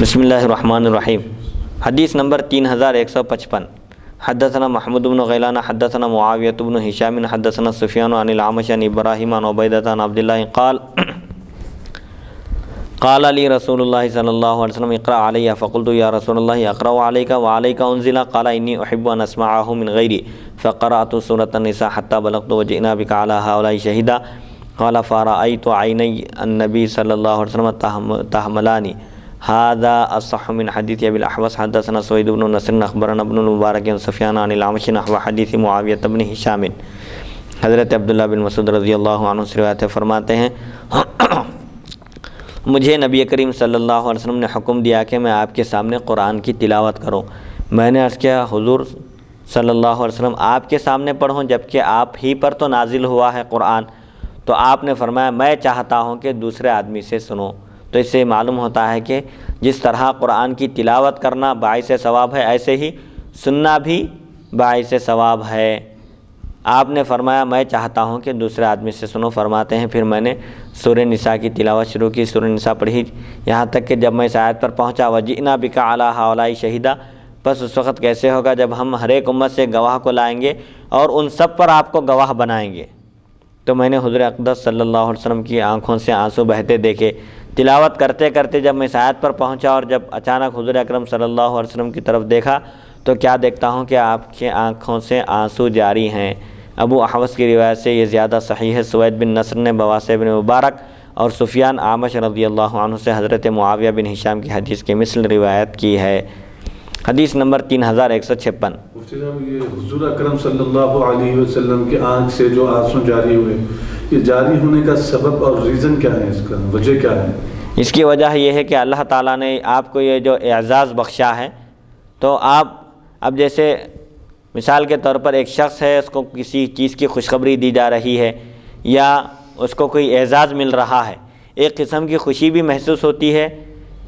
بسم اللہ الرحمن الرحیم۔ حدیث نمبر 3155۔ حدثنا محمود بن غیلان حدثنا معاویۃ بن ہشام حدثنا سفیان عن الاعمش عن ابراہیم عن عبیدہ عن عبد اللہ قال علی رسول اللہ صلی اللہ علیہ وسلم اقرأ علیہ فقلت یا رسول اللہ اقرأ علیک وعلیک انزل قال انی احب ان اسمعه من غیری فقرأت سورة النساء حتى بلغت وجئنا بك على هؤلاء شهيدا قال فرأيت عینی النبی صلی اللہ علیہ وسلم تحملانی هذا الصح من حدیث ابی الاحوص حدثنا سوید بن نصر اخبرنا ابن المبارک سفیان عن الاعمش نحو حدیث معاویۃ بن ہشام۔ حضرت عبداللہ بن مسعود رضی اللہ عنہ سے روایت فرماتے ہیں مجھے نبی کریم صلی اللہ علیہ وسلم نے حکم دیا کہ میں آپ کے سامنے قرآن کی تلاوت کروں۔ میں نے عرض کیا حضور صلی اللہ علیہ وسلم آپ کے سامنے پڑھوں جبکہ آپ ہی پر تو نازل ہوا ہے قرآن؟ تو آپ نے فرمایا میں چاہتا ہوں کہ دوسرے آدمی سے سنو۔ تو اس سے معلوم ہوتا ہے کہ جس طرح قرآن کی تلاوت کرنا باعث ثواب ہے ایسے ہی سننا بھی باعث ثواب ہے۔ آپ نے فرمایا میں چاہتا ہوں کہ دوسرے آدمی سے سنو۔ فرماتے ہیں پھر میں نے سورہ نساء کی تلاوت شروع کی، سورہ نساء پڑھی یہاں تک کہ جب میں اس آیت پر پہنچا وجئنا بک علی ہؤلاء شہیدا، بس اس وقت کیسے ہوگا جب ہم ہر ایک امت سے گواہ کو لائیں گے اور ان سب پر آپ کو گواہ بنائیں گے۔ تو میں نے حضور اقدس صلی اللہ علیہ وسلم کی آنکھوں سے آنسو بہتے دیکھے۔ تلاوت کرتے کرتے جب میں اس آیت پر پہنچا اور جب اچانک حضور اکرم صلی اللہ علیہ وسلم کی طرف دیکھا تو کیا دیکھتا ہوں کہ آپ کی آنکھوں سے آنسو جاری ہیں۔ ابو احوص کی روایت سے یہ زیادہ صحیح ہے۔ سوید بن نصر نے بواسع بن مبارک اور سفیان اعمش رضی اللہ عنہ سے حضرت معاویہ بن ہشام کی حدیث کی مثل روایت کی ہے۔ حدیث نمبر 3156۔ مفتی صاحب یہ حضور اکرم صلی اللہ علیہ وسلم کی آنکھ سے جو آنسو جاری ہوئے، یہ جاری ہونے کا سبب اور ریزن کیا ہے، اس کا وجہ کیا ہے؟ اس کی وجہ یہ ہے کہ اللہ تعالیٰ نے آپ کو یہ جو اعزاز بخشا ہے، تو آپ اب جیسے مثال کے طور پر ایک شخص ہے، اس کو کسی چیز کی خوشخبری دی جا رہی ہے یا اس کو کوئی اعزاز مل رہا ہے، ایک قسم کی خوشی بھی محسوس ہوتی ہے،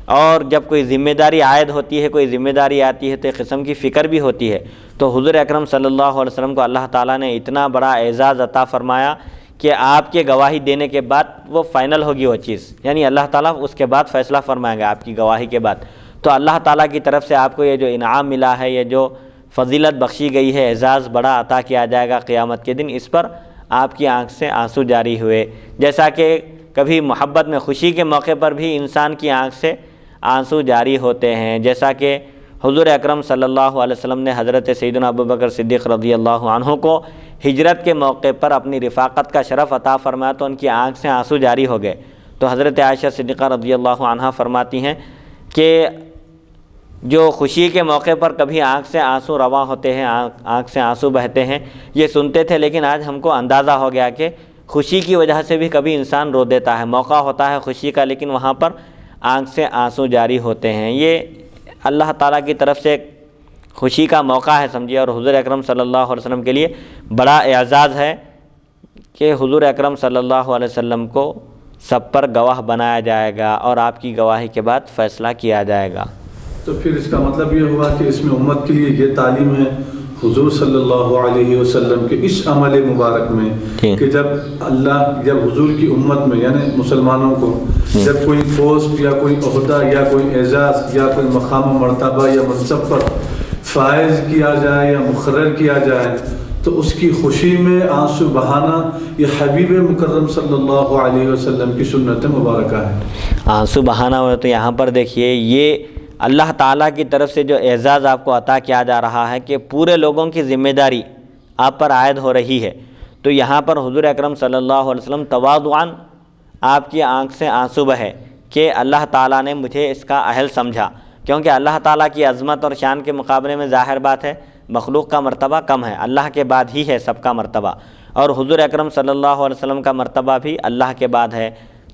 اور جب کوئی ذمہ داری عائد ہوتی ہے، کوئی ذمہ داری آتی ہے تو ایک قسم کی فکر بھی ہوتی ہے۔ تو حضور اکرم صلی اللہ علیہ وسلم کو اللہ تعالیٰ نے اتنا بڑا اعزاز عطا فرمایا کہ آپ کے گواہی دینے کے بعد وہ فائنل ہوگی وہ چیز، یعنی اللہ تعالیٰ اس کے بعد فیصلہ فرمائیں گے آپ کی گواہی کے بعد۔ تو اللہ تعالیٰ کی طرف سے آپ کو یہ جو انعام ملا ہے، یہ جو فضیلت بخشی گئی ہے، اعزاز بڑا عطا کیا جائے گا قیامت کے دن، اس پر آپ کی آنکھ سے آنسو جاری ہوئے۔ جیسا کہ کبھی محبت میں خوشی کے موقع پر بھی انسان کی آنکھ سے آنسو جاری ہوتے ہیں، جیسا کہ حضور اکرم صلی اللہ علیہ وسلم نے حضرت سیدنا ابوبکر صدیق رضی اللہ عنہ کو ہجرت کے موقع پر اپنی رفاقت کا شرف عطا فرمایا تو ان کی آنکھ سے آنسو جاری ہو گئے۔ تو حضرت عائشہ صدیقہ رضی اللہ عنہا فرماتی ہیں کہ جو خوشی کے موقع پر کبھی آنکھ سے آنسو رواں ہوتے ہیں، آنکھ سے آنسو بہتے ہیں، یہ سنتے تھے، لیکن آج ہم کو اندازہ ہو گیا کہ خوشی کی وجہ سے بھی کبھی انسان رو دیتا ہے، موقع ہوتا ہے خوشی کا لیکن وہاں پر آنکھ سے آنسو جاری ہوتے ہیں۔ یہ اللہ تعالیٰ کی طرف سے ایک خوشی کا موقع ہے سمجھیے، اور حضور اکرم صلی اللہ علیہ وسلم کے لیے بڑا اعزاز ہے کہ حضور اکرم صلی اللہ علیہ وسلم کو سب پر گواہ بنایا جائے گا اور آپ کی گواہی کے بعد فیصلہ کیا جائے گا۔ تو پھر اس کا مطلب یہ ہوا کہ اس میں امت کے لیے یہ تعلیم ہے حضور صلی اللہ علیہ وسلم کے اس عمل مبارک میں کہ جب حضور کی امت میں یعنی مسلمانوں کو جب کوئی پوسٹ یا کوئی عہدہ یا کوئی اعزاز یا کوئی مقام و مرتبہ یا منصب پر فائز کیا جائے یا مقرر کیا جائے تو اس کی خوشی میں آنسو بہانا یہ حبیب مکرم صلی اللہ علیہ وسلم کی سنت مبارکہ ہے۔ آنسو بہانا ہو تو یہاں پر دیکھیے یہ اللہ تعالیٰ کی طرف سے جو اعزاز آپ کو عطا کیا جا رہا ہے کہ پورے لوگوں کی ذمہ داری آپ پر عائد ہو رہی ہے، تو یہاں پر حضور اکرم صلی اللہ علیہ وسلم تواضعاً آپ کی آنکھ سے آنسو بہے کہ اللہ تعالیٰ نے مجھے اس کا اہل سمجھا، کیونکہ اللہ تعالیٰ کی عظمت اور شان کے مقابلے میں ظاہر بات ہے مخلوق کا مرتبہ کم ہے، اللہ کے بعد ہی ہے سب کا مرتبہ، اور حضور اکرم صلی اللہ علیہ وسلم کا مرتبہ بھی اللہ کے بعد ہے۔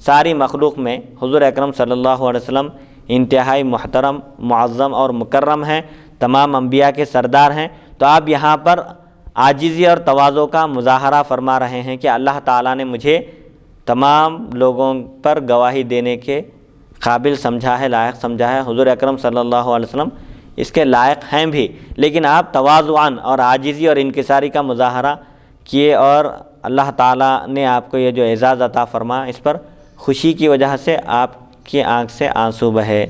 ساری مخلوق میں حضور اکرم صلی اللہ علیہ وسلم انتہائی محترم، معظم اور مکرم ہیں، تمام انبیاء کے سردار ہیں، تو آپ یہاں پر عاجزی اور تواضع کا مظاہرہ فرما رہے ہیں کہ اللہ تعالیٰ نے مجھے تمام لوگوں پر گواہی دینے کے قابل سمجھا ہے، لائق سمجھا ہے۔ حضور اکرم صلی اللہ علیہ وسلم اس کے لائق ہیں بھی، لیکن آپ تواضعاً اور عاجزی اور انکساری کا مظاہرہ کیے اور اللہ تعالیٰ نے آپ کو یہ جو اعزاز عطا فرما اس پر خوشی کی وجہ سے آپ کی آنکھ سے آنسو بہے۔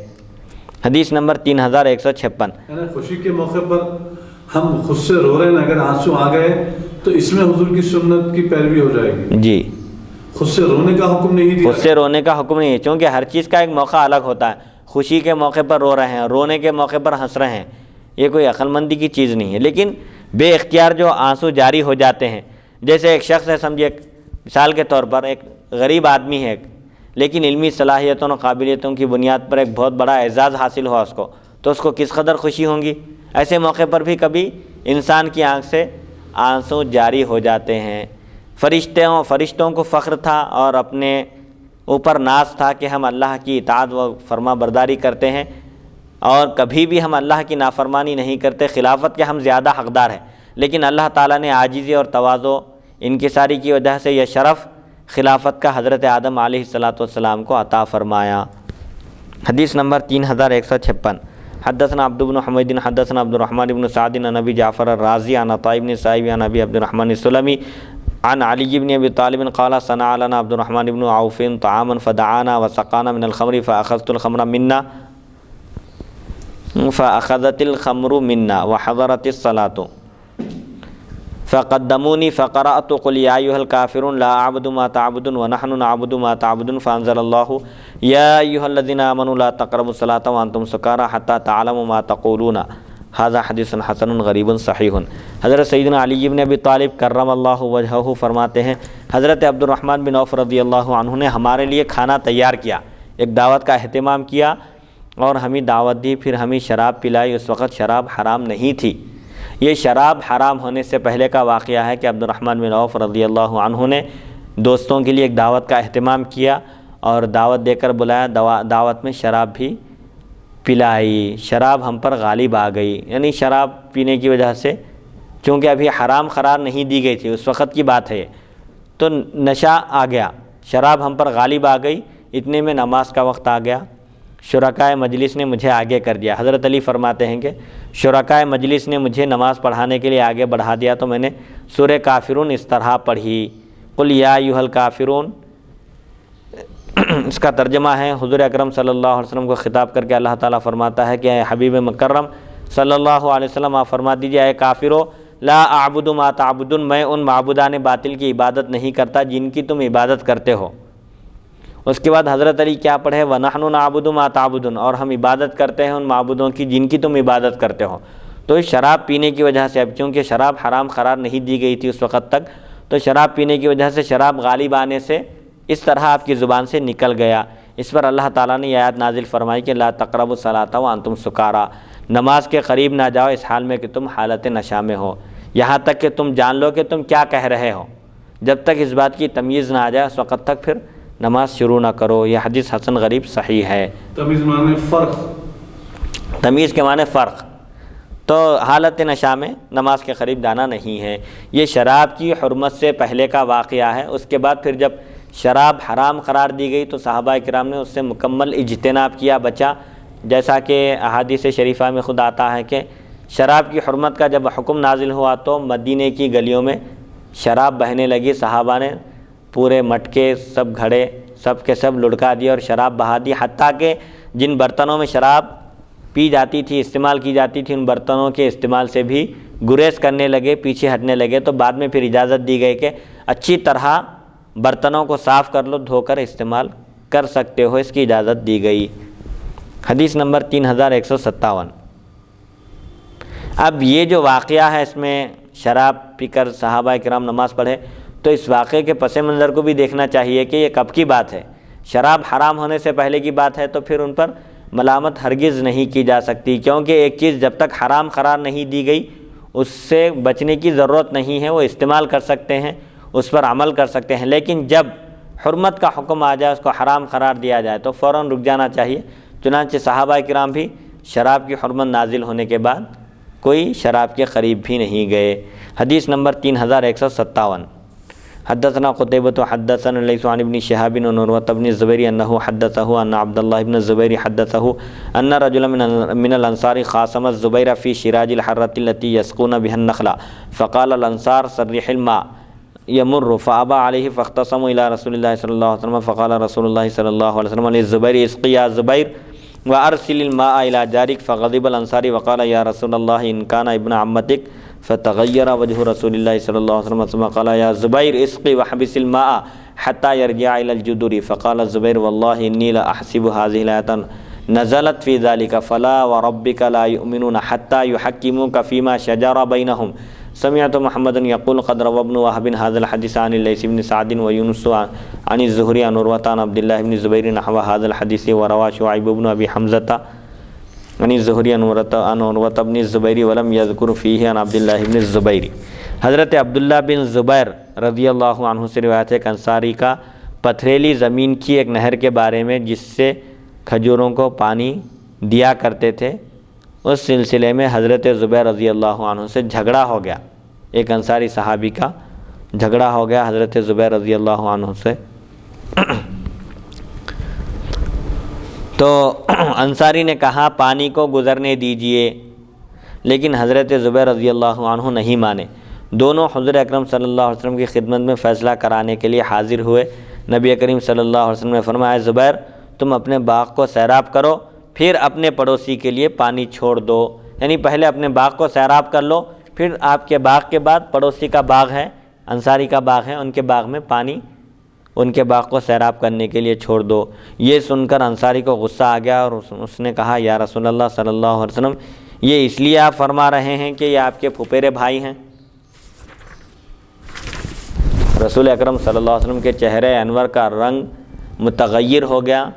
حدیث نمبر 3156. یعنی خوشی کے موقع پر ہم خود سے رو رہے ہیں، اگر آنسو آ گئے تو اس میں حضور کی سنت کی پیروی ہو جائے گی. جی، خود سے رونے کا حکم نہیں دیا. خود سے رونے کا حکم نہیں ہے، چونکہ ہر چیز کا ایک موقع الگ ہوتا ہے. خوشی کے موقع پر رو رہے ہیں، رونے کے موقع پر ہنس رہے ہیں، یہ کوئی عقل مندی کی چیز نہیں ہے. لیکن بے اختیار جو آنسو جاری ہو جاتے ہیں، جیسے ایک شخص ہے، سمجھے مثال کے طور پر ایک غریب آدمی ہے، لیکن علمی صلاحیتوں اور قابلیتوں کی بنیاد پر ایک بہت بڑا اعزاز حاصل ہوا اس کو، تو اس کو کس قدر خوشی ہوں گی. ایسے موقع پر بھی کبھی انسان کی آنکھ سے آنسو جاری ہو جاتے ہیں. فرشتوں کو فخر تھا اور اپنے اوپر ناز تھا کہ ہم اللہ کی اطاعت و فرما برداری کرتے ہیں اور کبھی بھی ہم اللہ کی نافرمانی نہیں کرتے. خلافت کے ہم زیادہ حقدار ہیں، لیکن اللہ تعالیٰ نے عاجزی اور تواضع انکساری کی وجہ سے یہ شرف خلافت کا حضرت آدم علیہ السلام کو عطا فرمایا. حدیث نمبر 3156. حدثنا عبد بن حمید حدثنا عبد الرحمن بن سعد عن ابی جعفر الرازی عن عطاء بن سائب عن ابی عبد الرحمن السلمی عن علی بن ابی طالب قال صنع لنا عبد الرحمن بن عوف طعاما فدعانا وسقانا من الخمر فأخذت الخمر منا وحضرت الصلاة فقدموني فقرأت قل يا أيها الكافرون لا أعبد ما تعبدون ونحن نعبد ما تعبدون فأنزل الله يا أيها الذين آمنوا لا تقربوا الصلاة وأنتم سكارى حتى تعلموا ما تقولون. هذا حدیث حسن غریب صحیح. حضرت سیدنا علی بن ابی طالب کرم اللہ وجہہ فرماتے ہیں حضرت عبد الرحمن بن عوف رضی اللہ عنہ نے ہمارے لیے کھانا تیار کیا، ایک دعوت کا اہتمام کیا اور ہمیں دعوت دی، پھر ہمیں شراب پلائی. اس وقت شراب حرام نہیں تھی. یہ شراب حرام ہونے سے پہلے کا واقعہ ہے کہ عبد الرحمن بن عوف رضی اللہ عنہ نے دوستوں کے لیے ایک دعوت کا اہتمام کیا اور دعوت دے کر بلایا. دعوت میں شراب بھی پلائی، شراب ہم پر غالب آ گئی. یعنی شراب پینے کی وجہ سے، چونکہ ابھی حرام قرار نہیں دی گئی تھی، اس وقت کی بات ہے، تو نشہ آ گیا، شراب ہم پر غالب آ گئی. اتنے میں نماز کا وقت آ گیا. شرکائے مجلس نے مجھے آگے کر دیا. حضرت علی فرماتے ہیں کہ شرکائے مجلس نے مجھے نماز پڑھانے کے لیے آگے بڑھا دیا تو میں نے سورہ کافرون اس طرح پڑھی، قل یا ایھا الکافرون. اس کا ترجمہ ہے حضور اکرم صلی اللہ علیہ وسلم کو خطاب کر کے اللہ تعالیٰ فرماتا ہے کہ اے حبیب مکرم صلی اللہ علیہ وسلم آپ فرما دیجیے اے کافرو لا اعبد ما تعبدون، میں ان معبودان باطل کی عبادت نہیں کرتا جن کی تم عبادت کرتے ہو. اس کے بعد حضرت علی کیا پڑھے وَنَحْنُ نَعْبُدُ مَا تَعْبُدُونَ، اور ہم عبادت کرتے ہیں ان معبودوں کی جن کی تم عبادت کرتے ہو. تو شراب پینے کی وجہ سے، اب چونکہ شراب حرام قرار نہیں دی گئی تھی اس وقت تک، تو شراب پینے کی وجہ سے شراب غالب آنے سے اس طرح آپ کی زبان سے نکل گیا. اس پر اللہ تعالیٰ نے یہ آیت نازل فرمائی کہ لا تقربوا الصلاۃ وانتم سکارا، نماز کے قریب نہ جاؤ اس حال میں کہ تم حالت نشہ میں ہو، یہاں تک کہ تم جان لو کہ تم کیا کہہ رہے ہو. جب تک اس بات کی تمیز نہ آ جائے اس وقت تک پھر نماز شروع نہ کرو. یہ حدیث حسن غریب صحیح ہے. تمیز معنی فرق، تمیز کے معنی فرق. تو حالت نشہ میں نماز کے قریب جانا نہیں ہے. یہ شراب کی حرمت سے پہلے کا واقعہ ہے. اس کے بعد پھر جب شراب حرام قرار دی گئی تو صحابہ کرام نے اس سے مکمل اجتناب کیا، بچا. جیسا کہ احادیث شریفہ میں خود آتا ہے کہ شراب کی حرمت کا جب حکم نازل ہوا تو مدینے کی گلیوں میں شراب بہنے لگی. صحابہ نے پورے مٹکے، سب گھڑے، سب کے سب لڑکا دیے اور شراب بہا دی. حتیٰ کہ جن برتنوں میں شراب پی جاتی تھی، استعمال کی جاتی تھی، ان برتنوں کے استعمال سے بھی گریز کرنے لگے، پیچھے ہٹنے لگے. تو بعد میں پھر اجازت دی گئی کہ اچھی طرح برتنوں کو صاف کر لو، دھو کر استعمال کر سکتے ہو، اس کی اجازت دی گئی. حدیث نمبر 3157. اب یہ جو واقعہ ہے اس میں شراب پی کر صحابہ کرام نماز پڑھے، تو اس واقعے کے پس منظر کو بھی دیکھنا چاہیے کہ یہ کب کی بات ہے. شراب حرام ہونے سے پہلے کی بات ہے تو پھر ان پر ملامت ہرگز نہیں کی جا سکتی، کیونکہ ایک چیز جب تک حرام قرار نہیں دی گئی اس سے بچنے کی ضرورت نہیں ہے. وہ استعمال کر سکتے ہیں، اس پر عمل کر سکتے ہیں، لیکن جب حرمت کا حکم آ جائے، اس کو حرام قرار دیا جائے تو فوراً رک جانا چاہیے. چنانچہ صحابہ کرام بھی شراب کی حرمت نازل ہونے کے بعد کوئی شراب کے قریب بھی نہیں گئے. حدیث نمبر 3157. حدثنا قتيبة حدثنا ليس عن ابن شهاب عن عروة بن الزبير أنه حدثه أن عبد الله بن الزبير حدثه أن رجلا من الأنصار خاصم الزبير في شراج الحرة التي يسقون بها النخل فقال الأنصار صرح الماء يمر فأبى عليه فاختصموا إلى رسول الله صلى الله عليه وسلم فقال رسول الله صلى الله عليه وسلم للزبير اسقي يا زبير وأرسل الماء إلى جارك فغضب الأنصاري وقال يا رسول الله إن كان ابن عمتك فتغير وجه رسول الله صلى الله عليه وسلم ثم قال يا زبير اسقي وحبس الماء حتى يرجع إلى الجدر فقال الزبير والله إني لأحسب هذه الآية نزلت في ذلك فلا وربك لا يؤمنون حتى يحكموك فيما شجر بينهم سمعت محمد يقول قد روى ابن وهب هذا الحديث عن الليث بن سعد ويونس عن الزهري عن عروة عن عبد الله بن الزبير نحو هذا الحديث وروى شعيب بن أبي حمزة عن الزهري عن عروة بن الزبير ولم يذكر فيه عن عبد الله بن الزبير۔ حضرت عبداللہ بن زبیر رضی اللہ عنہ سے روایت ہے کہ انصاری کا پتھریلی زمین کی ایک نہر کے بارے میں جس سے کھجوروں کو پانی دیا کرتے تھے، اس سلسلے میں حضرت زبیر رضی اللہ عنہ سے جھگڑا ہو گیا، ایک انصاری صحابی کا جھگڑا ہو گیا حضرت زبیر رضی اللہ عنہ سے۔ تو انصاری نے کہا پانی کو گزرنے دیجئے، لیکن حضرت زبیر رضی اللہ عنہ نہیں مانے۔ دونوں حضور اکرم صلی اللہ علیہ وسلم کی خدمت میں فیصلہ کرانے کے لیے حاضر ہوئے۔ نبی کریم صلی اللہ علیہ وسلم نے فرمایا زبیر تم اپنے باغ کو سیراب کرو پھر اپنے پڑوسی کے لیے پانی چھوڑ دو، یعنی پہلے اپنے باغ کو سیراب کر لو، پھر آپ کے باغ کے بعد پڑوسی کا باغ ہے، انصاری کا باغ ہے، ان کے باغ میں پانی ان کے باغ کو سیراب کرنے کے لیے چھوڑ دو۔ یہ سن کر انصاری کو غصہ آ گیا اور اس نے کہا یا رسول اللہ صلی اللہ علیہ وسلم یہ اس لیے آپ فرما رہے ہیں کہ یہ آپ کے پھپھیرے بھائی ہیں؟ رسول اکرم صلی اللہ علیہ وسلم کے چہرے انور کا رنگ متغیر ہو گیا،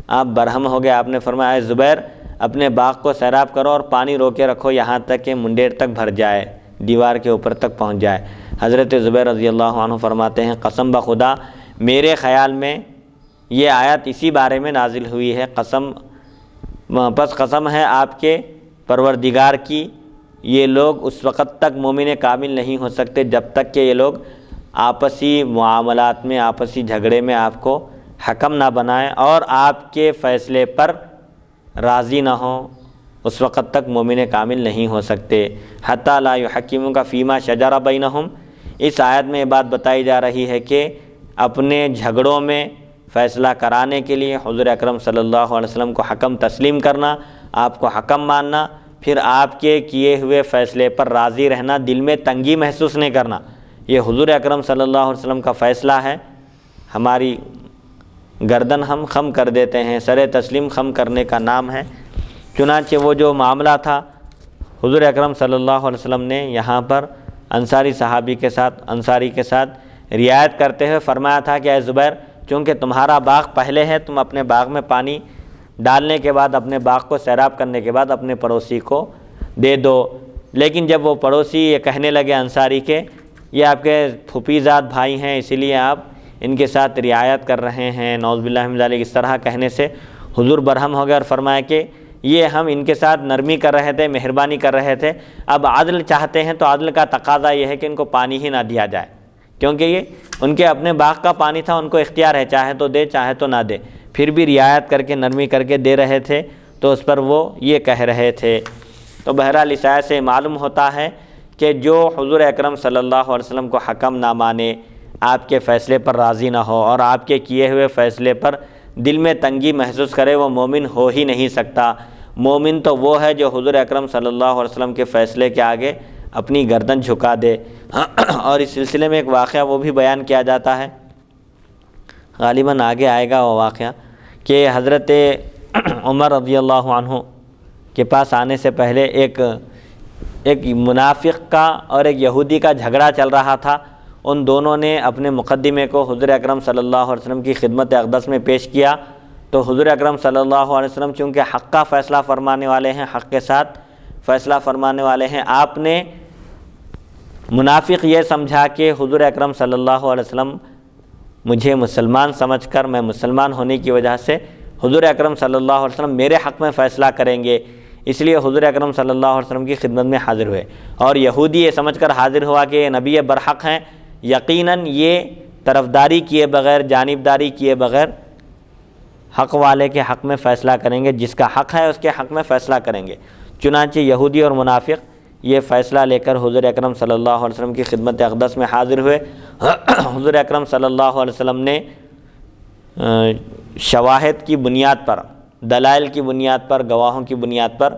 آپ برہم ہو گئے۔ آپ نے فرمایا زبیر اپنے باغ کو سیراب کرو اور پانی روکے رکھو یہاں تک کہ منڈیر تک بھر جائے، دیوار کے اوپر تک پہنچ جائے۔ حضرت زبیر رضی اللہ عنہ فرماتے ہیں قسم بخدا میرے خیال میں یہ آیت اسی بارے میں نازل ہوئی ہے، قسم ہے آپ کے پروردگار کی یہ لوگ اس وقت تک مومن کامل نہیں ہو سکتے جب تک کہ یہ لوگ آپسی معاملات میں آپسی جھگڑے میں آپ کو حکم نہ بنائیں اور آپ کے فیصلے پر راضی نہ ہوں، اس وقت تک مومن کامل نہیں ہو سکتے۔ حتی لا یحکموک فیما شجر بینہم، اس آیت میں یہ بات بتائی جا رہی ہے کہ اپنے جھگڑوں میں فیصلہ کرانے کے لیے حضور اکرم صلی اللہ علیہ وسلم کو حکم تسلیم کرنا، آپ کو حکم ماننا، پھر آپ کے کیے ہوئے فیصلے پر راضی رہنا، دل میں تنگی محسوس نہیں کرنا، یہ حضور اکرم صلی اللہ علیہ وسلم کا فیصلہ ہے، ہماری گردن ہم خم کر دیتے ہیں، سر تسلیم خم کرنے کا نام ہے۔ چنانچہ وہ جو معاملہ تھا حضور اکرم صلی اللہ علیہ وسلم نے یہاں پر انصاری کے ساتھ رعایت کرتے ہوئے فرمایا تھا کہ اے زبیر چونکہ تمہارا باغ پہلے ہے، تم اپنے باغ میں پانی ڈالنے کے بعد اپنے باغ کو سیراب کرنے کے بعد اپنے پڑوسی کو دے دو۔ لیکن جب وہ پڑوسی یہ کہنے لگے انصاری کے یہ آپ کے پھوپھی زاد بھائی ہیں اسی لیے آپ ان کے ساتھ رعایت کر رہے ہیں، نعوذ باللہ من ذالک، اس طرح کہنے سے حضور برہم ہو گئے اور فرمایا کہ یہ ہم ان کے ساتھ نرمی کر رہے تھے، مہربانی کر رہے تھے، اب عدل چاہتے ہیں تو عدل کا تقاضا یہ ہے کہ ان کو پانی ہی نہ دیا جائے، کیونکہ یہ ان کے اپنے باغ کا پانی تھا، ان کو اختیار ہے، چاہے تو دے چاہے تو نہ دے، پھر بھی رعایت کر کے نرمی کر کے دے رہے تھے، تو اس پر وہ یہ کہہ رہے تھے۔ تو بہرحال اس آیت سے معلوم ہوتا ہے کہ جو حضور اکرم صلی اللہ علیہ وسلم کو حکم نہ مانے، آپ کے فیصلے پر راضی نہ ہو اور آپ کے کیے ہوئے فیصلے پر دل میں تنگی محسوس کرے، وہ مومن ہو ہی نہیں سکتا۔ مومن تو وہ ہے جو حضور اکرم صلی اللہ علیہ وسلم کے فیصلے کے آگے اپنی گردن جھکا دے۔ اور اس سلسلے میں ایک واقعہ وہ بھی بیان کیا جاتا ہے، غالباً آگے آئے گا وہ واقعہ، کہ حضرت عمر رضی اللہ عنہ کے پاس آنے سے پہلے ایک منافق کا اور ایک یہودی کا جھگڑا چل رہا تھا۔ ان دونوں نے اپنے مقدمے کو حضور اکرم صلی اللہ علیہ وسلم کی خدمت اقدس میں پیش کیا، تو حضور اکرم صلی اللہ علیہ وسلم چونکہ حق کا فیصلہ فرمانے والے ہیں، حق کے ساتھ فیصلہ فرمانے والے ہیں، آپ نے منافق یہ سمجھا کہ حضور اکرم صلی اللہ علیہ وسلم مجھے مسلمان سمجھ کر، میں مسلمان ہونے کی وجہ سے حضور اکرم صلی اللہ علیہ وسلم میرے حق میں فیصلہ کریں گے، اس لیے حضور اکرم صلی اللہ علیہ وسلم کی خدمت میں حاضر ہوئے۔ اور یہودی یہ سمجھ کر حاضر ہوا کہ یہ نبی برحق ہیں، یقیناً یہ طرفداری کیے بغیر، جانبداری کیے بغیر حق والے کے حق میں فیصلہ کریں گے، جس کا حق ہے اس کے حق میں فیصلہ کریں گے۔ چنانچہ یہودی اور منافق یہ فیصلہ لے کر حضور اکرم صلی اللہ علیہ وسلم کی خدمت اقدس میں حاضر ہوئے۔ حضور اکرم صلی اللہ علیہ وسلم نے شواہد کی بنیاد پر دلائل کی بنیاد پر، گواہوں کی بنیاد پر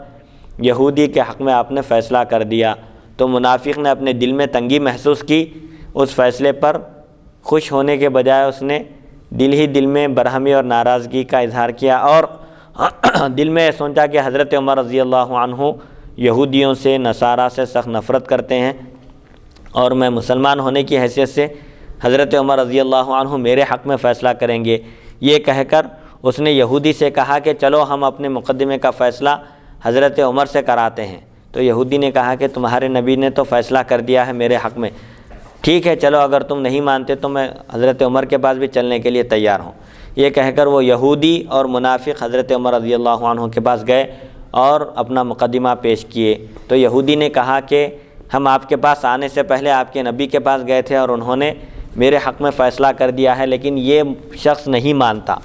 یہودی کے حق میں آپ نے فیصلہ کر دیا، تو منافق نے اپنے دل میں تنگی محسوس کی، اس فیصلے پر خوش ہونے کے بجائے اس نے دل ہی دل میں برہمی اور ناراضگی کا اظہار کیا، اور دل میں سوچا کہ حضرت عمر رضی اللہ عنہ یہودیوں سے، نصارہ سے سخت نفرت کرتے ہیں، اور میں مسلمان ہونے کی حیثیت سے حضرت عمر رضی اللہ عنہ میرے حق میں فیصلہ کریں گے۔ یہ کہہ کر اس نے یہودی سے کہا کہ چلو ہم اپنے مقدمے کا فیصلہ حضرت عمر سے کراتے ہیں۔ تو یہودی نے کہا کہ تمہارے نبی نے تو فیصلہ کر دیا ہے میرے حق میں، ٹھیک ہے چلو اگر تم نہیں مانتے تو میں حضرت عمر کے پاس بھی چلنے کے لیے تیار ہوں۔ یہ کہہ کر وہ یہودی اور منافق حضرت عمر رضی اللہ عنہ کے پاس گئے اور اپنا مقدمہ پیش کیے۔ تو یہودی نے کہا کہ ہم آپ کے پاس آنے سے پہلے آپ کے نبی کے پاس گئے تھے اور انہوں نے میرے حق میں فیصلہ کر دیا ہے، لیکن یہ شخص نہیں مانتا۔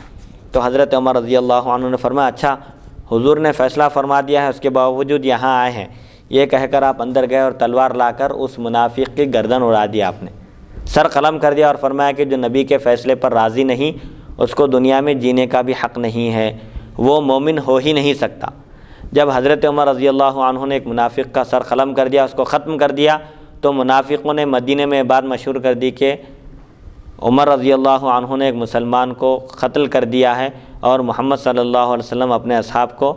تو حضرت عمر رضی اللہ عنہ نے فرمایا اچھا حضور نے فیصلہ فرما دیا ہے، اس کے باوجود یہاں آئے ہیں۔ یہ کہہ کر آپ اندر گئے اور تلوار لا کر اس منافق کی گردن اڑا دی، آپ نے سر قلم کر دیا اور فرمایا کہ جو نبی کے فیصلے پر راضی نہیں اس کو دنیا میں جینے کا بھی حق نہیں ہے، وہ مومن ہو ہی نہیں سکتا۔ جب حضرت عمر رضی اللہ عنہ نے ایک منافق کا سر قلم کر دیا، اس کو ختم کر دیا، تو منافقوں نے مدینے میں بات مشہور کر دی کہ عمر رضی اللہ عنہ نے ایک مسلمان کو قتل کر دیا ہے، اور محمد صلی اللہ علیہ وسلم اپنے اصحاب کو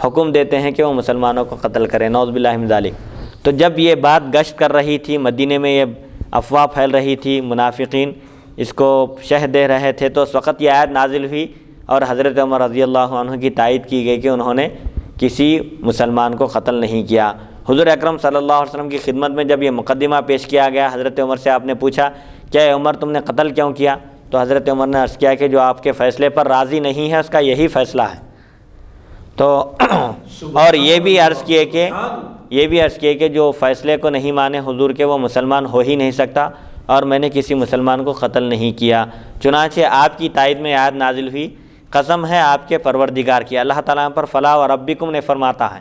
حکم دیتے ہیں کہ وہ مسلمانوں کو قتل کریں، نعوذ باللہ من ذالک۔ تو جب یہ بات گشت کر رہی تھی، مدینے میں یہ افواہ پھیل رہی تھی، منافقین اس کو شہ دے رہے تھے، تو اس وقت یہ آیت نازل ہوئی اور حضرت عمر رضی اللہ عنہ کی تائید کی گئی کہ انہوں نے کسی مسلمان کو قتل نہیں کیا۔ حضور اکرم صلی اللہ علیہ وسلم کی خدمت میں جب یہ مقدمہ پیش کیا گیا، حضرت عمر سے آپ نے پوچھا کہ اے عمر تم نے قتل کیوں کیا؟ تو حضرت عمر نے عرض کیا کہ جو آپ کے فیصلے پر راضی نہیں ہے اس کا یہی فیصلہ ہے۔ تو اور یہ بھی عرض کیے کہ جو فیصلے کو نہیں مانے حضور کے وہ مسلمان ہو ہی نہیں سکتا، اور میں نے کسی مسلمان کو قتل نہیں کیا۔ چنانچہ آپ کی تائید میں آیت نازل ہوئی، قسم ہے آپ کے پروردگار کی، اللہ تعالیٰ پر فلا و ربکم نے فرماتا ہے،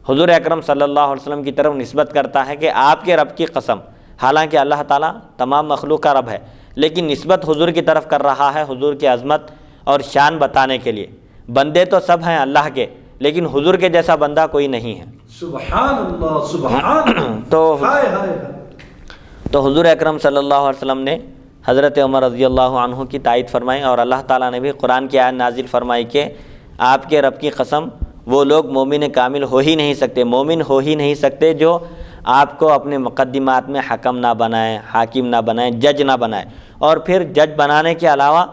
حضور اکرم صلی اللہ علیہ وسلم کی طرف نسبت کرتا ہے کہ آپ کے رب کی قسم، حالانکہ اللہ تعالیٰ تمام مخلوق کا رب ہے، لیکن نسبت حضور کی طرف کر رہا ہے حضور کی عظمت اور شان بتانے کے لیے۔ بندے تو سب ہیں اللہ کے، لیکن حضور کے جیسا بندہ کوئی نہیں ہے۔ سبحان اللہ سبحان اللہ۔ تو حضور اکرم صلی اللہ علیہ وسلم نے حضرت عمر رضی اللہ عنہ کی تائید فرمائی، اور اللہ تعالیٰ نے بھی قرآن کی آیت نازل فرمائی کہ آپ کے رب کی قسم وہ لوگ مومن کامل ہو ہی نہیں سکتے، مومن ہو ہی نہیں سکتے جو آپ کو اپنے مقدمات میں حکم نہ بنائیں، حاکم نہ بنائیں، جج نہ بنائیں، اور پھر جج بنانے کے علاوہ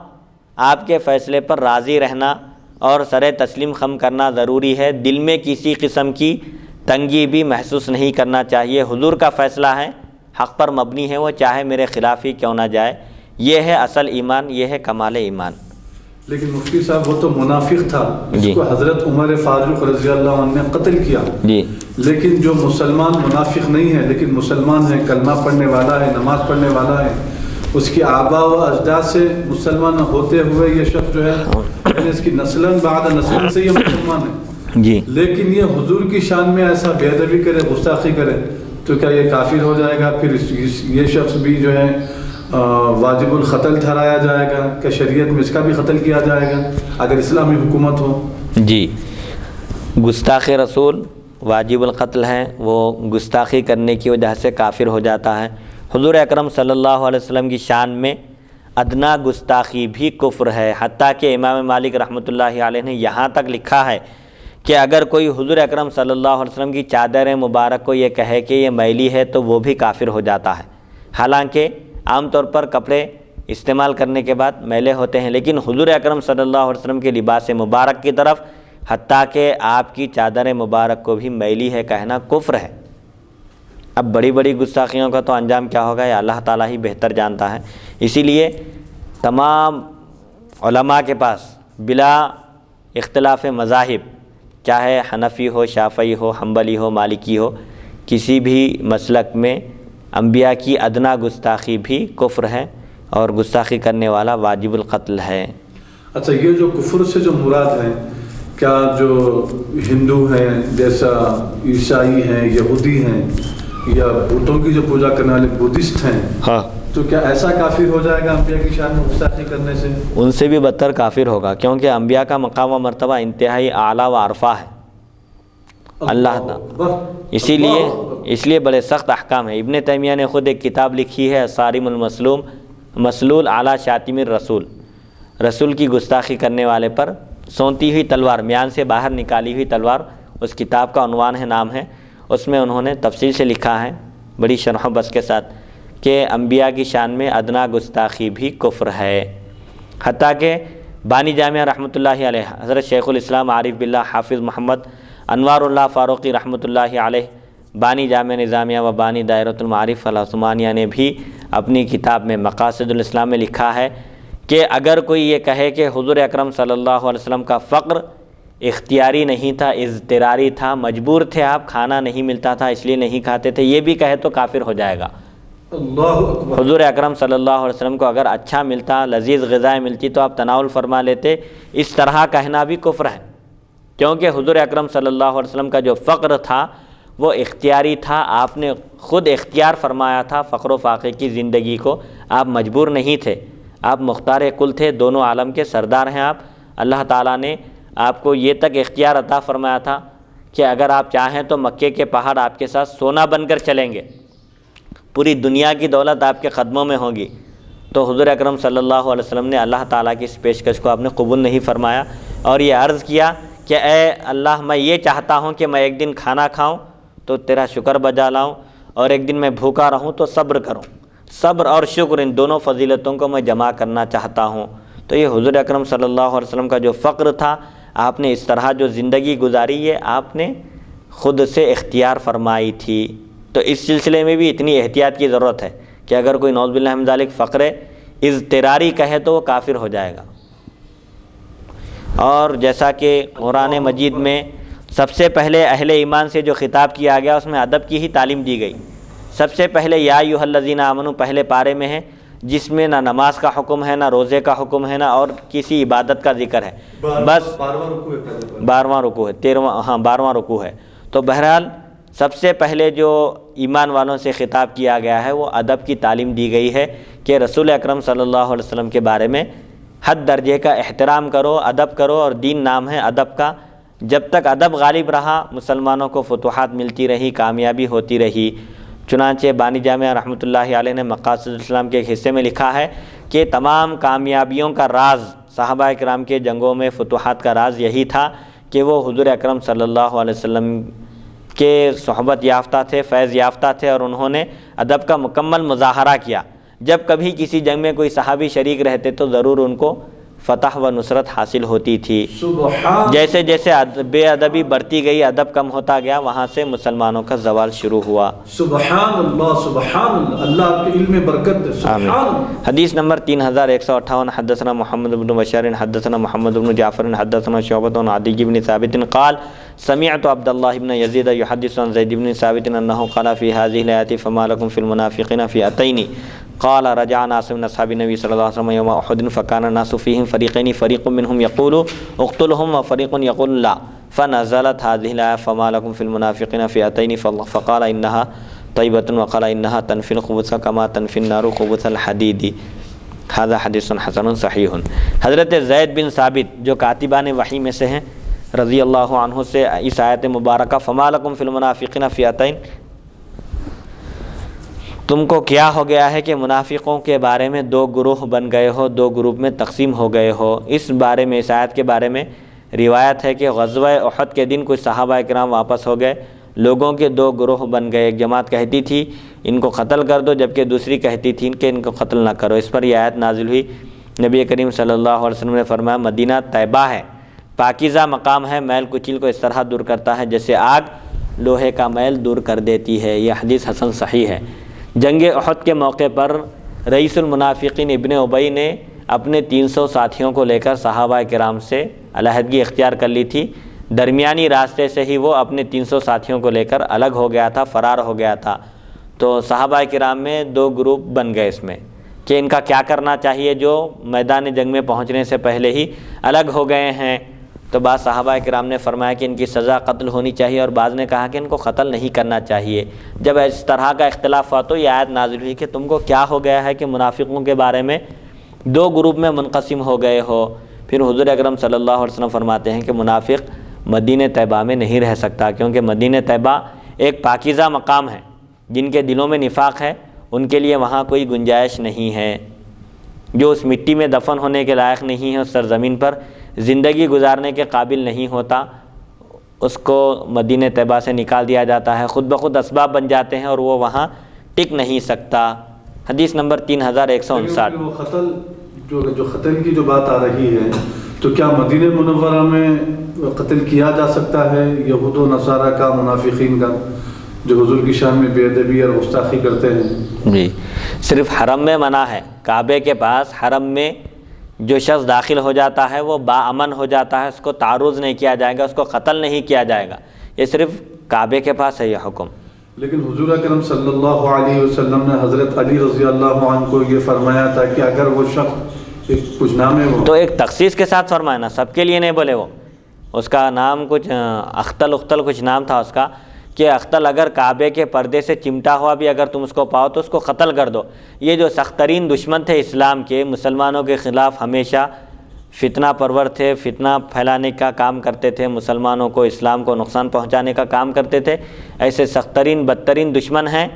آپ کے فیصلے پر راضی رہنا اور سر تسلیم خم کرنا ضروری ہے۔ دل میں کسی قسم کی تنگی بھی محسوس نہیں کرنا چاہیے۔ حضور کا فیصلہ ہے، حق پر مبنی ہے، وہ چاہے میرے خلاف ہی کیوں نہ جائے۔ یہ ہے اصل ایمان، یہ ہے کمال ایمان۔ لیکن مفتی صاحب وہ تو منافق تھا، جی، اس کو حضرت عمر فاروق رضی اللہ عنہ نے قتل کیا، جی، لیکن جو مسلمان منافق نہیں ہے لیکن مسلمان ہے، کلمہ پڑھنے والا ہے، نماز پڑھنے والا ہے، اس کی آبا و اجداد سے مسلمان ہوتے ہوئے یہ شخص جو ہے یعنی اس کی نسلاً بعد نسل سے یہ مسلمان ہے، جی، لیکن یہ حضور کی شان میں ایسا بے ادبی کرے، گستاخی کرے، تو کیا یہ کافر ہو جائے گا؟ پھر یہ شخص بھی جو ہے واجب القتل ٹھہرایا جائے گا کہ شریعت میں اس کا بھی قتل کیا جائے گا اگر اسلامی حکومت ہو؟ جی، گستاخ رسول واجب القتل ہے، وہ گستاخی کرنے کی وجہ سے کافر ہو جاتا ہے۔ حضور اکرم صلی اللہ علیہ وسلم کی شان میں ادنا گستاخی بھی کفر ہے، حتیٰ کہ امام مالک رحمۃ اللہ علیہ نے یہاں تک لکھا ہے کہ اگر کوئی حضور اکرم صلی اللہ علیہ وسلم کی چادر مبارک کو یہ کہے کہ یہ میلی ہے تو وہ بھی کافر ہو جاتا ہے۔ حالانکہ عام طور پر کپڑے استعمال کرنے کے بعد میلے ہوتے ہیں، لیکن حضور اکرم صلی اللہ علیہ وسلم کے لباس مبارک کی طرف حتیٰ کہ آپ کی چادر مبارک کو بھی میلی ہے کہنا کفر ہے۔ اب بڑی بڑی گستاخیوں کا تو انجام کیا ہوگا یہ اللہ تعالیٰ ہی بہتر جانتا ہے۔ اسی لیے تمام علماء کے پاس بلا اختلاف مذاہب، چاہے حنفی ہو، شافعی ہو، حنبلی ہو، مالکی ہو، کسی بھی مسلک میں انبیاء کی ادنا گستاخی بھی کفر ہے اور گستاخی کرنے والا واجب القتل ہے۔ اچھا، یہ جو کفر سے جو مراد ہے، کیا جو ہندو ہیں جیسا عیسائی ہیں، یہودی ہیں، یا بتوں کی جو پوجا کرنے والے بدھسٹ ہیں، ہاں، تو کیا ایسا کافر ہو جائے گا انبیاء کی شان میں گستاخی کرنے سے؟ ان سے بھی بدتر کافر ہوگا، کیونکہ انبیاء کا مقام و مرتبہ انتہائی اعلیٰ و عرفہ ہے اللہ تعالیٰ، اس لیے بڑے سخت احکام ہیں۔ ابن تیمیہ نے خود ایک کتاب لکھی ہے صارم المسلوم مسلول اعلیٰ شاتم الرسول، رسول کی گستاخی کرنے والے پر سونتی ہوئی تلوار، میان سے باہر نکالی ہوئی تلوار، اس کتاب کا عنوان ہے، نام ہے۔ اس میں انہوں نے تفصیل سے لکھا ہے بڑی شرح و بس کے ساتھ کہ انبیاء کی شان میں ادنا گستاخی بھی کفر ہے۔ حتیٰ کہ بانی جامعہ رحمۃ اللہ علیہ حضرت شیخ الاسلام عارف باللہ حافظ محمد انوار اللہ فاروقی رحمۃ اللہ علیہ، بانی جامعہ نظامیہ و بانی دائرۃ المعارف العثمانیہ نے بھی اپنی کتاب میں مقاصد الاسلام میں لکھا ہے کہ اگر کوئی یہ کہے کہ حضور اکرم صلی اللہ علیہ وسلم کا فقر اختیاری نہیں تھا، اضطراری تھا، مجبور تھے آپ، کھانا نہیں ملتا تھا اس لیے نہیں کھاتے تھے، یہ بھی کہے تو کافر ہو جائے گا۔ اللہ اکبر۔ حضور اکرم صلی اللہ علیہ وسلم کو اگر اچھا ملتا، لذیذ غذائیں ملتی تو آپ تناول فرما لیتے، اس طرح کہنا بھی کفر ہے، کیونکہ حضور اکرم صلی اللہ علیہ وسلم کا جو فقر تھا وہ اختیاری تھا، آپ نے خود اختیار فرمایا تھا فقر و فاقے کی زندگی کو، آپ مجبور نہیں تھے، آپ مختار کل تھے، دونوں عالم کے سردار ہیں آپ۔ اللہ تعالیٰ نے آپ کو یہ تک اختیار عطا فرمایا تھا کہ اگر آپ چاہیں تو مکے کے پہاڑ آپ کے ساتھ سونا بن کر چلیں گے، پوری دنیا کی دولت آپ کے قدموں میں ہوگی۔ تو حضور اکرم صلی اللہ علیہ وسلم نے اللہ تعالیٰ کی اس پیشکش کو آپ نے قبول نہیں فرمایا اور یہ عرض کیا کہ اے اللہ، میں یہ چاہتا ہوں کہ میں ایک دن کھانا کھاؤں تو تیرا شکر بجا لاؤں، اور ایک دن میں بھوکا رہوں تو صبر کروں۔ صبر اور شکر ان دونوں فضیلتوں کو میں جمع کرنا چاہتا ہوں۔ تو یہ حضور اکرم صلی اللہ علیہ وسلم کا جو فقر تھا، آپ نے اس طرح جو زندگی گزاری ہے آپ نے خود سے اختیار فرمائی تھی۔ تو اس سلسلے میں بھی اتنی احتیاط کی ضرورت ہے کہ اگر کوئی نعوذ باللہ من ذالک فقر اضطراری کہے تو وہ کافر ہو جائے گا۔ اور جیسا کہ قرآن مجید میں سب سے پہلے اہل ایمان سے جو خطاب کیا گیا اس میں ادب کی ہی تعلیم دی گئی۔ سب سے پہلے یا ایھا الذین آمنوا پہلے پارے میں ہے، جس میں نہ نماز کا حکم ہے، نہ روزے کا حکم ہے، نہ اور کسی عبادت کا ذکر ہے، بس 12واں رکوع ہے، 12واں رکوع ہے۔ تو بہرحال سب سے پہلے جو ایمان والوں سے خطاب کیا گیا ہے وہ ادب کی تعلیم دی گئی ہے کہ رسول اکرم صلی اللہ علیہ وسلم کے بارے میں حد درجے کا احترام کرو، ادب کرو، اور دین نام ہے ادب کا۔ جب تک ادب غالب رہا مسلمانوں کو فتوحات ملتی رہی، کامیابی ہوتی رہی۔ چنانچہ بانی جامعہ رحمۃ اللہ علیہ نے مقاصد الاسلام کے ایک حصے میں لکھا ہے کہ تمام کامیابیوں کا راز، صحابہ کرام کے جنگوں میں فتوحات کا راز یہی تھا کہ وہ حضور اکرم صلی اللہ علیہ وسلم کے صحبت یافتہ تھے، فیض یافتہ تھے، اور انہوں نے ادب کا مکمل مظاہرہ کیا۔ جب کبھی کسی جنگ میں کوئی صحابی شریک رہتے تو ضرور ان کو فتح و نصرت حاصل ہوتی تھی۔ جیسے جیسے بے ادبی بڑھتی گئی، ادب کم ہوتا گیا، وہاں سے مسلمانوں کا زوال شروع ہوا۔ سبحان اللہ، سبحان اللہ، اللہ آپ کے علم میں برکت دے۔ سبحان اللہ۔ حدیث نمبر 3158، حدثنا محمد بن بشار حدثنا محمد بن جعفر حدثنا شعبۃ عن عدی بن ثابت قال سمعت عبد الله بن يزيد يحدث عن زيد بن ثابت انه قال في هذه الايات فما لكم في المنافقين فئتين قال رجع ناس من اصحاب النبي صلى الله عليه وسلم يوم احد فكان الناس فيهم فريقين، فريق منهم يقول اقتلهم وفريق يقول لا، فنزلت هذه الايه فما لكم في المنافقين فئتين فقال انها طيبة وقال انها تنفي الخبث كما تنفي النار خبث الحديد۔ هذا حدیث حسن صحیح۔ حضرت زید بن ثابت جو کاتبان وحی میں سے ہیں رضی اللہ عنہ سے اس آیت مبارکہ فما لکم فی المنافقین فئتین، تم کو کیا ہو گیا ہے کہ منافقوں کے بارے میں دو گروہ بن گئے ہو، دو گروپ میں تقسیم ہو گئے ہو۔ اس بارے میں، اس آیت کے بارے میں روایت ہے کہ غزوہ احد کے دن کچھ صحابہ کرام واپس ہو گئے، لوگوں کے دو گروہ بن گئے۔ ایک جماعت کہتی تھی ان کو قتل کر دو، جبکہ دوسری کہتی تھی کہ ان کو قتل نہ کرو۔ اس پر یہ آیت نازل ہوئی۔ نبی کریم صلی اللہ علیہ وسلم نے فرمایا مدینہ طیبہ ہے، پاکیزہ مقام ہے، میل کچیل کو اس طرح دور کرتا ہے جیسے آگ لوہے کا میل دور کر دیتی ہے۔ یہ حدیث حسن صحیح ہے۔ جنگ احد کے موقع پر رئیس المنافقین ابن ابی نے اپنے 300 ساتھیوں کو لے کر صحابہ کرام سے علیحدگی اختیار کر لی تھی۔ درمیانی راستے سے ہی وہ اپنے 300 ساتھیوں کو لے کر الگ ہو گیا تھا، فرار ہو گیا تھا۔ تو صحابہ کرام میں دو گروپ بن گئے اس میں کہ ان کا کیا کرنا چاہیے، جو میدان جنگ میں پہنچنے سے پہلے ہی الگ ہو گئے ہیں، تو بعض صحابہ کرام نے فرمایا کہ ان کی سزا قتل ہونی چاہیے، اور بعض نے کہا کہ ان کو قتل نہیں کرنا چاہیے۔ جب اس طرح کا اختلاف ہوا تو یہ آیت نازل ہوئی کہ تم کو کیا ہو گیا ہے کہ منافقوں کے بارے میں دو گروپ میں منقسم ہو گئے ہو۔ پھر حضور اکرم صلی اللہ علیہ وسلم فرماتے ہیں کہ منافق مدینہ طیبہ میں نہیں رہ سکتا، کیونکہ مدینہ طیبہ ایک پاکیزہ مقام ہے، جن کے دلوں میں نفاق ہے ان کے لیے وہاں کوئی گنجائش نہیں ہے۔ جو اس مٹی میں دفن ہونے کے لائق نہیں ہے، اس سرزمین پر زندگی گزارنے کے قابل نہیں ہوتا، اس کو مدینہ طیبہ سے نکال دیا جاتا ہے، خود بخود اسباب بن جاتے ہیں اور وہ وہاں ٹک نہیں سکتا۔ حدیث نمبر 3159۔ وہ قتل جو قتل کی جو بات آ رہی ہے، تو کیا مدینہ منورہ میں قتل کیا جا سکتا ہے یہود و نصارہ کا، منافقین کا، جو حضور کی شان میں بے ادبی اور گستاخی کرتے ہیں؟ جی، صرف حرم میں منع ہے۔ کعبے کے پاس حرم میں جو شخص داخل ہو جاتا ہے وہ باامن ہو جاتا ہے، اس کو تعرض نہیں کیا جائے گا، اس کو قتل نہیں کیا جائے گا، یہ صرف کعبے کے پاس ہے یہ حکم۔ لیکن حضور اکرم صلی اللہ علیہ وسلم نے حضرت علی رضی اللہ عنہ کو یہ فرمایا تھا کہ اگر وہ شخص کچھ نام ہے تو ایک تخصیص کے ساتھ فرمایا نا، سب کے لیے نہیں بولے، وہ اس کا نام کچھ اختل کچھ نام تھا اس کا، کہ اختل اگر کعبے کے پردے سے چمٹا ہوا بھی اگر تم اس کو پاؤ تو اس کو قتل کر دو۔ یہ جو سخت ترین دشمن تھے اسلام کے، مسلمانوں کے خلاف ہمیشہ فتنہ پرور تھے، فتنہ پھیلانے کا کام کرتے تھے، مسلمانوں کو، اسلام کو نقصان پہنچانے کا کام کرتے تھے، ایسے سخت ترین بدترین دشمن ہیں،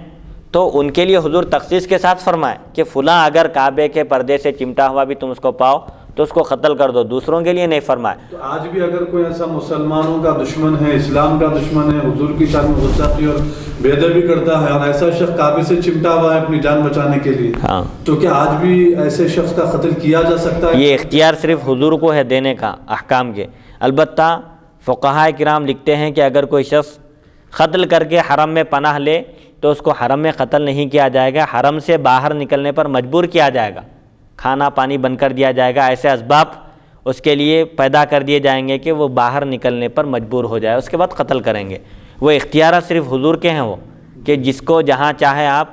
تو ان کے لیے حضور تخصیص کے ساتھ فرمائے کہ فلاں اگر کعبے کے پردے سے چمٹا ہوا بھی تم اس کو پاؤ تو اس کو قتل کر دو، دوسروں کے لیے نہیں فرمائے۔ تو آج بھی اگر کوئی ایسا مسلمانوں کا دشمن ہے، اسلام کا دشمن ہے، حضور کی شان میں گستاخی اور بے ادبی کرتا ہے، اور ایسا شخص کعبے سے چمٹا ہوا ہے اپنی جان بچانے کے لیے، تو کیا آج بھی ایسے شخص کا قتل کیا جا سکتا ہے؟ یہ اختیار صرف حضور کو ہے دینے کا احکام کے۔ البتہ فقہاء کرام لکھتے ہیں کہ اگر کوئی شخص قتل کر کے حرم میں پناہ لے تو اس کو حرم میں قتل نہیں کیا جائے گا، حرم سے باہر نکلنے پر مجبور کیا جائے گا، کھانا پانی بن کر دیا جائے گا، ایسے اسباب اس کے لیے پیدا کر دیے جائیں گے کہ وہ باہر نکلنے پر مجبور ہو جائے، اس کے بعد قتل کریں گے۔ وہ اختیارات صرف حضور کے ہیں، وہ کہ جس کو جہاں چاہے آپ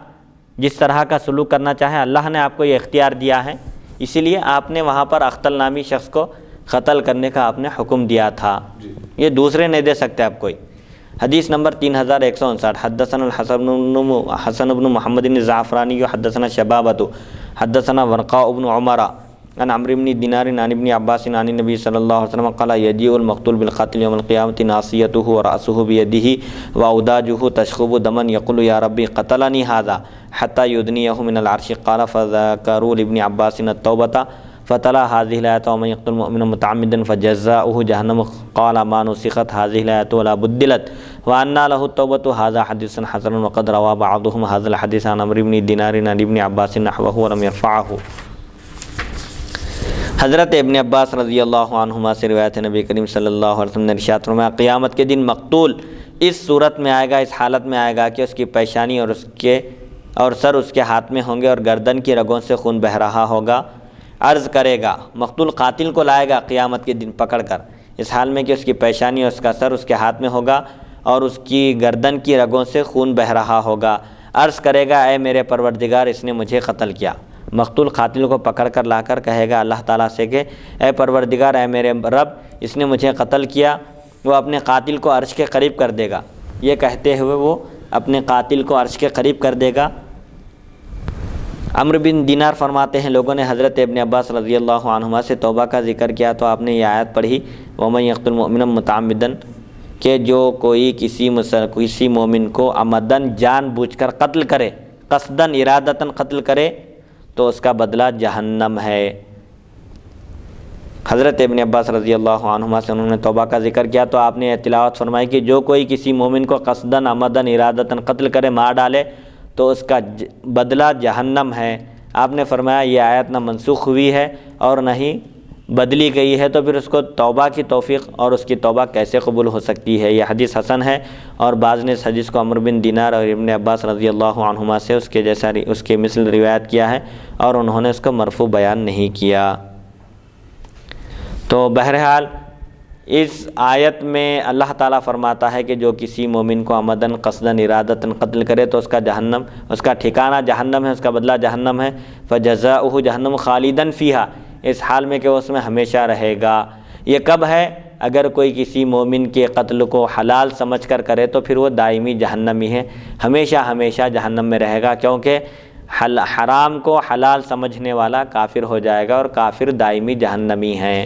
جس طرح کا سلوک کرنا چاہیں، اللہ نے آپ کو یہ اختیار دیا ہے، اسی لیے آپ نے وہاں پر اختل نامی شخص کو قتل کرنے کا آپ نے حکم دیا تھا، یہ دوسرے نہیں دے سکتے آپ کوئی۔ حدیث نمبر 3159۔ حدثنا حسن بن محمد الزعفرانی حدثنا شبابۃ حدثنا ورقاء بن عمر عن عمرو بن دینار عن ابن عباس عن النبی صلی اللہ علیہ وسلم قال یجیء المقتول بالقتل یوم القیامۃ ناصیته ورأسه بيده واوداجه تشخب دما یقول یا ربی قتلنی هذا حتى يدنیه من العرش قال فذكروا لابن عباس التوبة فتلا هذه الآية ومن يقتل مؤمنا متعمدا فجزاؤه جهنم قال ما نسخت هذه الآية ولا بدلت وأنى له التوبة هذا حديث حسن وقد روى بعضهم هذا الحديث عن عمرو بن دینار عن ابن عباس نحوه ولم يرفعه۔ حضرت ابن عباس رضی اللہ عنہما سے روایت نبی کریم صلی اللہ علیہ وسلم نے ارشاد فرمایا قیامت کے دن مقتول اس صورت میں آئے گا، اس حالت میں آئے گا کہ اس کی پیشانی اور سر اس کے ہاتھ میں ہوں گے اور گردن کی رگوں سے خون بہہ رہا ہوگا۔ عرض کرے گا، مقتول قاتل کو لائے گا قیامت کے دن پکڑ کر، اس حال میں کہ اس کی پیشانی اور اس کا سر اس کے ہاتھ میں ہوگا اور اس کی گردن کی رگوں سے خون بہہ رہا ہوگا۔ عرض کرے گا اے میرے پروردگار، اس نے مجھے قتل کیا۔ مقتول قاتل کو پکڑ کر لا کر کہے گا اللہ تعالیٰ سے کہ اے پروردگار، اے میرے رب، اس نے مجھے قتل کیا۔ وہ اپنے قاتل کو عرش کے قریب کر دے گا، یہ کہتے ہوئے وہ اپنے قاتل کو عرش کے قریب کر دے گا۔ عمرو بن دینار فرماتے ہیں لوگوں نے حضرت ابن عباس رضی اللہ عنہما سے توبہ کا ذکر کیا تو آپ نے یہ آیت پڑھی وَمَن يَقْتُلْ مُؤْمِنًا مُتَعَمِّدًا، کہ جو کوئی کسی مومن کو عمدن جان بوجھ کر قتل کرے، قصدن ارادتاً قتل کرے تو اس کا بدلہ جہنم ہے۔ حضرت ابن عباس رضی اللہ عنہما سے انہوں نے توبہ کا ذکر کیا تو آپ نے یہ تلاوت فرمائی کہ جو کوئی کسی مومن کو قصدن عمدن ارادتاً قتل کرے، مار ڈالے، تو اس کا بدلہ جہنم ہے۔ آپ نے فرمایا یہ آیت نہ منسوخ ہوئی ہے اور نہ ہی بدلی گئی ہے، تو پھر اس کو توبہ کی توفیق اور اس کی توبہ کیسے قبول ہو سکتی ہے؟ یہ حدیث حسن ہے، اور بعض نے اس حدیث کو عمرو بن دینار اور ابن عباس رضی اللہ عنہما سے اس کے جیسا اس کے مثل روایت کیا ہے، اور انہوں نے اس کو مرفوع بیان نہیں کیا۔ تو بہرحال اس آیت میں اللہ تعالیٰ فرماتا ہے کہ جو کسی مومن کو عمدن قصدن ارادتاً قتل کرے تو اس کا جہنم، اس کا ٹھکانہ جہنم ہے، اس کا بدلہ جہنم ہے۔ فجزاؤہ جہنم خالداً فیہا، اس حال میں کہ وہ اس میں ہمیشہ رہے گا۔ یہ کب ہے؟ اگر کوئی کسی مومن کے قتل کو حلال سمجھ کر کرے تو پھر وہ دائمی جہنمی ہے، ہمیشہ ہمیشہ جہنم میں رہے گا، کیونکہ حرام کو حلال سمجھنے والا کافر ہو جائے گا اور کافر دائمی جہنمی ہیں۔